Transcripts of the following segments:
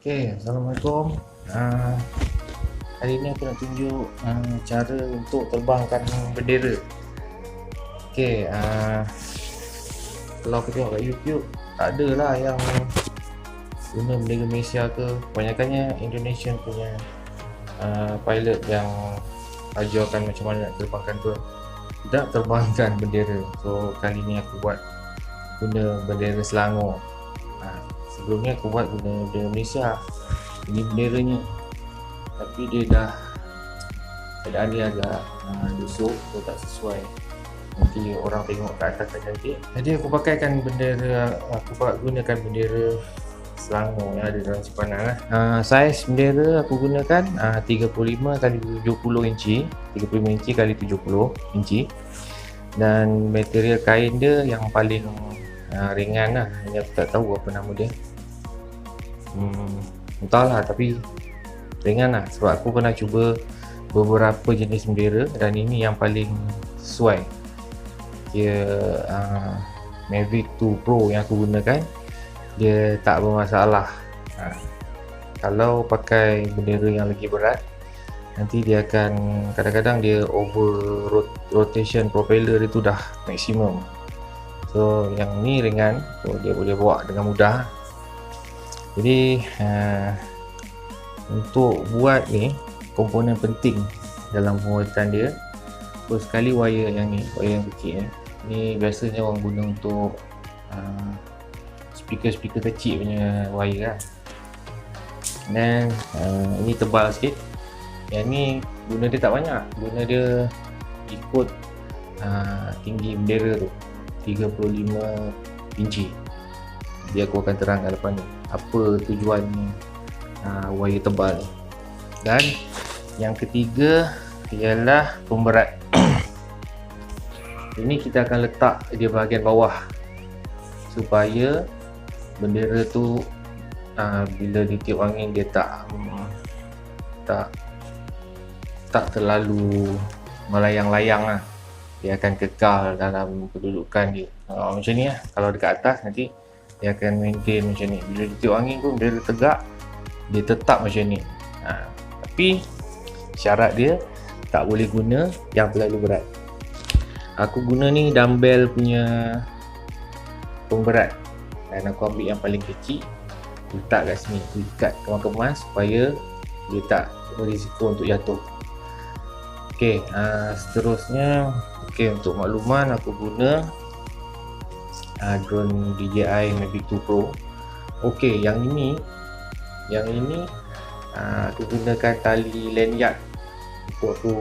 Assalamualaikum. Hari ini aku nak tunjuk cara untuk terbangkan bendera. Okey, kalau aku tengok kat YouTube, tak ada lah yang guna bendera Malaysia ke. Kebanyakannya Indonesian punya pilot yang ajarkan macam mana nak terbangkan drone. Tidak terbangkan bendera. So kali ni aku buat guna bendera Selangor. Sebelumnya aku buat guna bendera Malaysia. Ini benderanya, tapi dia dah keadaan dia agak busuk, so tak sesuai. Nanti orang tengok kat atas tak cantik. Jadi aku pakaikan bendera, aku gunakan bendera Selangor yang ada dalam simpanan lah. Saiz bendera aku gunakan 35 x 70 inci, 35 inci x 70 inci. Dan material kain dia yang paling ringan lah. Ini aku tak tahu apa nama dia. Entahlah, tapi ringan lah, sebab aku pernah cuba beberapa jenis bendera dan ini yang paling sesuai. Dia Mavic 2 Pro yang aku gunakan, dia tak bermasalah. Kalau pakai bendera yang lagi berat, nanti dia akan kadang-kadang dia over rotation propeller itu dah maksimum. So yang ni ringan, so dia boleh bawa dengan mudah. Jadi untuk buat ni, komponen penting dalam pembuatan dia, first sekali wire yang ni, wire yang kecil ni biasanya orang guna untuk speaker kecil punya wire lah. Dan ini tebal sikit. Yang ni guna dia tak banyak, guna dia ikut tinggi bendera tu, 35 inci. Jadi aku akan terangkan lepas ni apa tujuan wire tebal ni. Dan yang ketiga ialah pemberat. Ini kita akan letak di bahagian bawah supaya bendera tu bila ditiup angin dia tak terlalu melayang-layang lah. Dia akan kekal dalam kedudukan dia. Macam ni lah. Kalau dekat atas nanti dia akan maintain macam ni. Bila ditiup angin pun bendera tegak, dia tetap macam ni. Tapi syarat dia tak boleh guna yang terlalu berat. Aku guna ni dumbbell punya pemberat, dan aku ambil yang paling kecil, letak kat sini, ikat kemas-kemas supaya dia tak berisiko untuk jatuh. Seterusnya, untuk makluman, aku guna drone DJI Mavic 2 Pro. yang ini aku gunakan tali lanyard untuk aku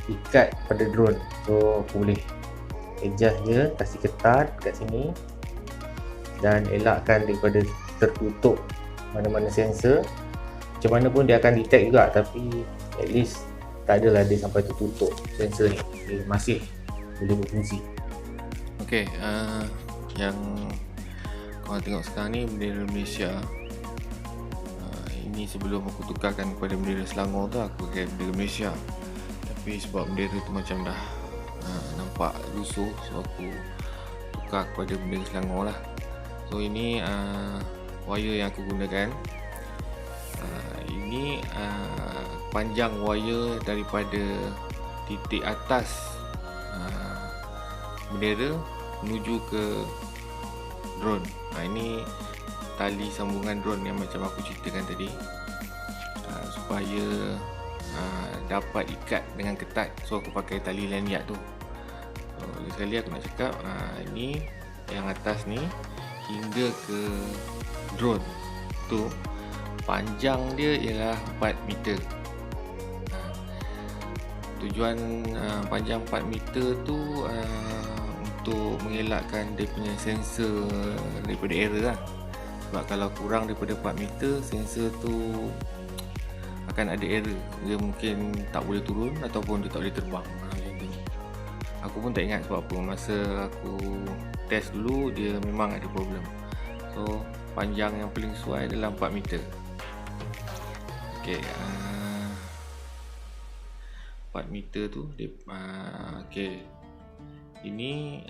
ikat pada drone. So aku boleh adjust je, kasih ketat kat sini dan elakkan daripada tertutup mana-mana sensor. Macam mana pun dia akan detect juga, tapi at least tak adalah dia sampai tertutup sensor ni, dia masih boleh berfungsi. Yang korang tengok sekarang ni bendera Malaysia. Ini sebelum aku tukarkan kepada bendera Selangor tu, aku pakai bendera Malaysia. Tapi sebab bendera tu macam dah nampak lusuh, so aku tukar kepada bendera Selangor lah. So ini wire yang aku gunakan. Ini panjang wire daripada titik atas bendera menuju ke drone. Ini tali sambungan drone yang macam aku ceritakan tadi, supaya dapat ikat dengan ketat. So aku pakai tali lanyard tu. Sekali aku nak cakap, ini yang atas ni hingga ke drone tu, panjang dia ialah 4 meter. Tujuan panjang 4 meter tu untuk mengelakkan dia punya sensor daripada error lah. Sebab kalau kurang daripada 4 meter, sensor tu akan ada error. Dia mungkin tak boleh turun ataupun dia tak boleh terbang. Macam tu. Aku pun tak ingat sebab apa. Masa aku test dulu, dia memang ada problem. So panjang yang paling sesuai adalah 4 meter. 4 meter tu dia, ini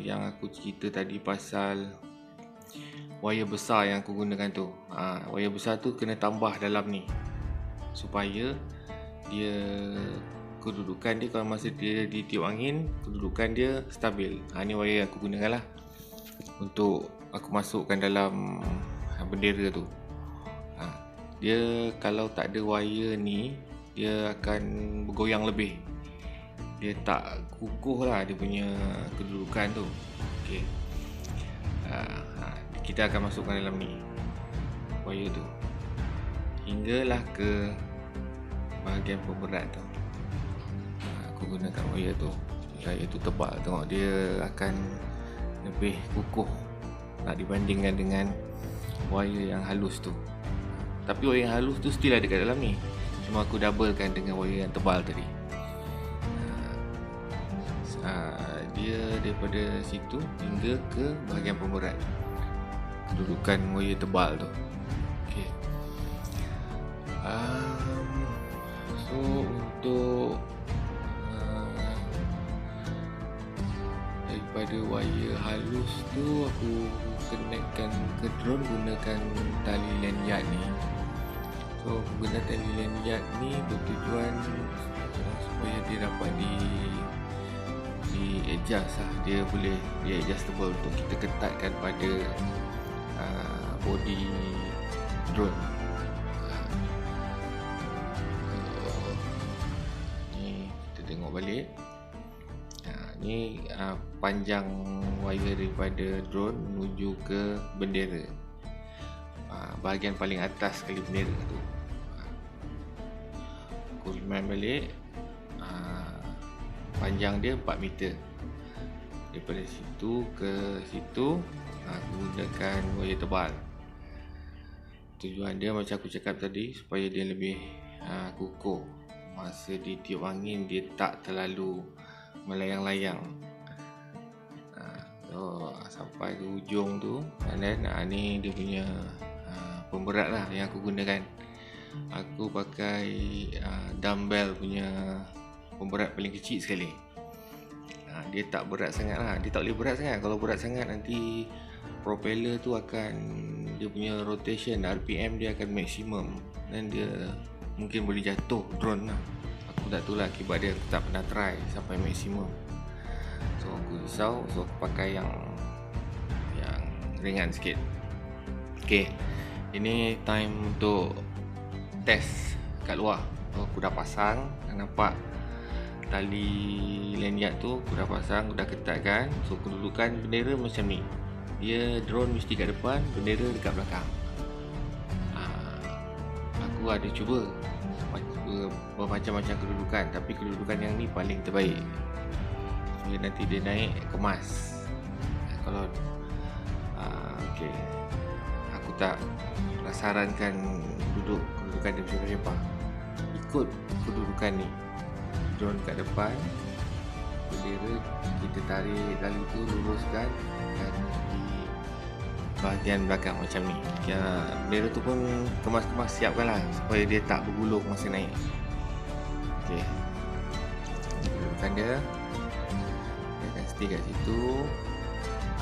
yang aku cerita tadi pasal wayar besar yang aku gunakan tu. Wayar besar tu kena tambah dalam ni supaya dia kedudukan dia kalau masa dia ditiup angin, kedudukan dia stabil. Ni wayar yang aku gunakan lah untuk aku masukkan dalam bendera tu. Dia kalau tak ada wayar ni, dia akan bergoyang lebih. Dia tak kukuh lah dia punya kedudukan tu. Okey. Kita akan masukkan dalam ni wayar tu hinggalah ke bahagian pemberat tu. Aku gunakan wayar tu. Wayar tu tebal, tengok dia akan lebih kukuh nak dibandingkan dengan wayar yang halus tu. Tapi wayar yang halus tu still ada kat dalam ni, cuma aku doublekan dengan wayar yang tebal tadi. Dia daripada situ hingga ke bahagian pemberat, kedudukan wayar tebal tu. Okay. So untuk daripada wayar halus tu aku connectkan ke drone gunakan tali lanyard ni. So guna tali lanyard ni bertujuan supaya dia dapat di adjust lah. Dia boleh adjustable untuk kita ketatkan pada body drone. Ni kita tengok balik. Ni panjang wayar daripada drone menuju ke bendera. Bahagian paling atas sekali bendera tu. Aku remind balik. Panjang dia 4 meter. Daripada situ ke situ aku gunakan wayar tebal. Tujuan dia macam aku cakap tadi, supaya dia lebih kukuh. Masa ditiup angin dia tak terlalu melayang-layang. So, sampai ke ujung tu. And then ni dia punya pemberat lah yang aku gunakan. Aku pakai dumbbell punya pemberat paling kecil sekali. Dia tak berat sangat lah. Dia tak boleh berat sangat. Kalau berat sangat nanti propeller tu akan, dia punya rotation RPM dia akan maksimum dan dia mungkin boleh jatuh drone lah. Aku tak tahu lah akibat dia, aku tak pernah try sampai maksimum. So aku risau, so aku pakai yang ringan sikit. Okay, ini time untuk test kat luar. So, aku dah pasang, nampak tali lanyard tu aku dah pasang, aku dah ketatkan. So kedudukan bendera macam ni. Dia drone mesti kat depan, bendera dekat belakang. Aku ada cuba bermacam-macam kedudukan, tapi kedudukan yang ni paling terbaik. Supaya nanti dia naik kemas. Kalau okey, aku tak sarankan kedudukan dia bersiapa-siapa. Ikut kedudukan ni. Drone kat depan, bendera kita tarik tali tu, luruskan dan di bahagian belakang macam ni. Bendera tu pun kemas-kemas, siapkan lah supaya dia tak bergulung masa naik. Okey, kedudukan dia akan stay kat situ.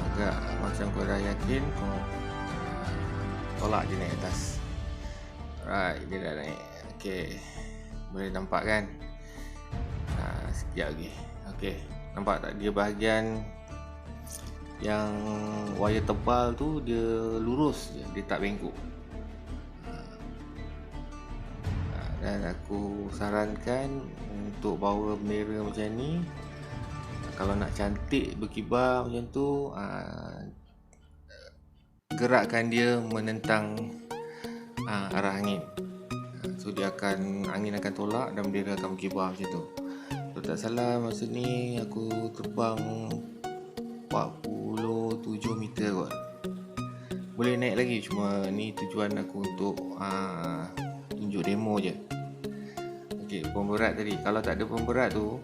Agak macam kau dah yakin, kau tolak dia naik atas. Alright, dia dah naik. Okey, boleh nampak kan? Sekejap lagi. Okey, nampak tak dia bahagian yang wayar tebal tu dia lurus je, dia tak bengkok. Dan aku sarankan untuk bawa bendera macam ni, kalau nak cantik berkibar macam tu, gerakkan dia menentang arah angin. So angin akan tolak dan bendera akan berkibar macam tu. Kalau tak salah masa ni aku terbang 47 meter kot. Boleh naik lagi, cuma ni tujuan aku untuk tunjuk demo je. Okey, pemberat tadi, kalau tak ada pemberat tu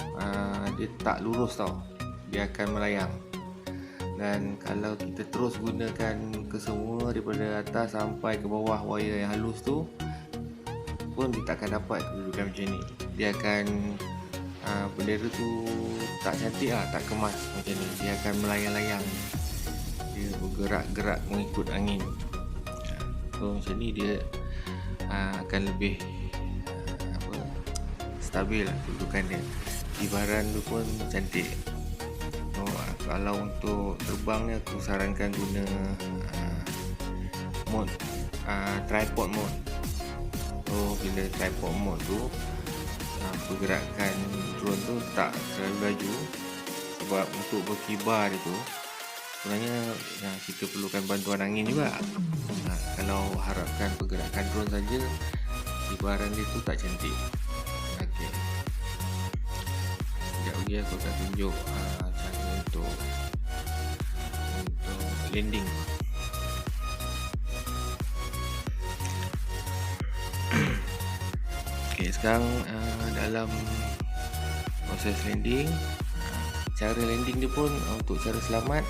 dia tak lurus tau, dia akan melayang. Dan kalau kita terus gunakan ke semua daripada atas sampai ke bawah wayar yang halus tu pun dia tak akan dapat kedudukan macam ni. Dia akan bendera tu tak cantik lah, tak kemas macam ni. Dia akan melayang-layang. dia bergerak-gerak mengikut angin. So macam ni dia akan lebih stabil lah kedudukan dia. Kibaran tu pun cantik. So, kalau untuk terbang ni aku sarankan guna mode tripod mode. So bila tripod mode tu pergerakan drone tu tak terlalu laju, sebab untuk berkibar itu sebenarnya kita perlukan bantuan angin juga. Kalau harapkan pergerakan drone saja, kibaran dia tu tak cantik. Okey, sekejap lagi aku akan tunjuk cara untuk landing. Okey, sekarang dalam proses landing, cara landing dia pun untuk cara selamat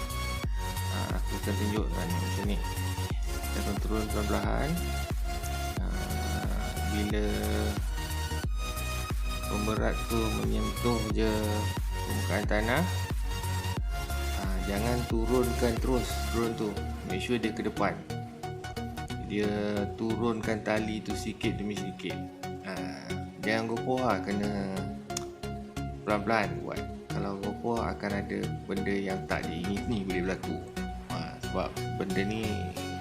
aku akan tunjukkan macam ni. Kita akan turun perlahan-lahan. Bila pemberat tu menyentuh je permukaan tanah, jangan turunkan terus drone tu, make sure dia ke depan. Dia turunkan tali tu sikit demi sikit. Jangan gopoh lah, kena pelan-pelan buat. Kalau gopoh akan ada benda yang tak diingini boleh berlaku. Sebab benda ni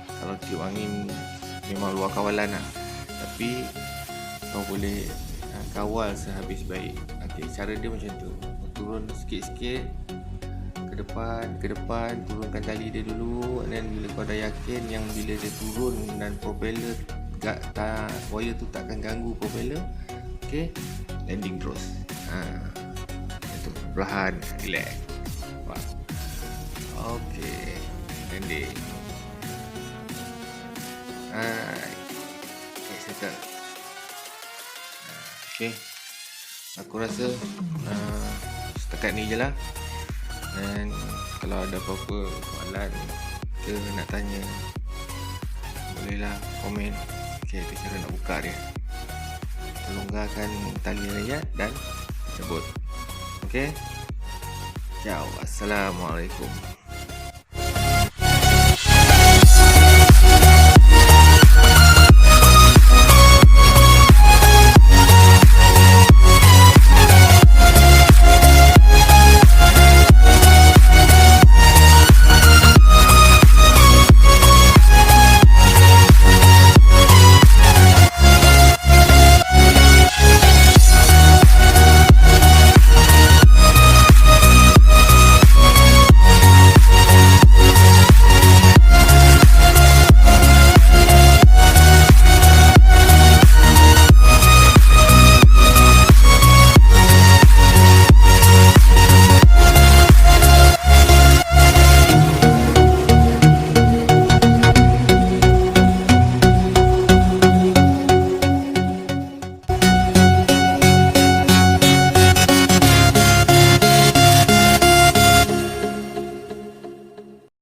kalau tiup angin memang luar kawalan lah, tapi kau boleh kawal sehabis baik. Okay, cara dia macam tu, turun sikit-sikit ke depan, turunkan tali dia dulu, dan bila kau dah yakin yang bila dia turun dan propeller wire tu takkan ganggu propeller, okay, landing terus. Itu perlahan, relax. Okay, landing. Okay, settle. Okay, aku rasa setakat ni je lah. Dan kalau ada apa-apa soalan ke nak tanya, bolehlah komen. Okay, tu cara nak buka dia. Longgarkan tali rayat dan cabut. Okay, ciao, assalamualaikum.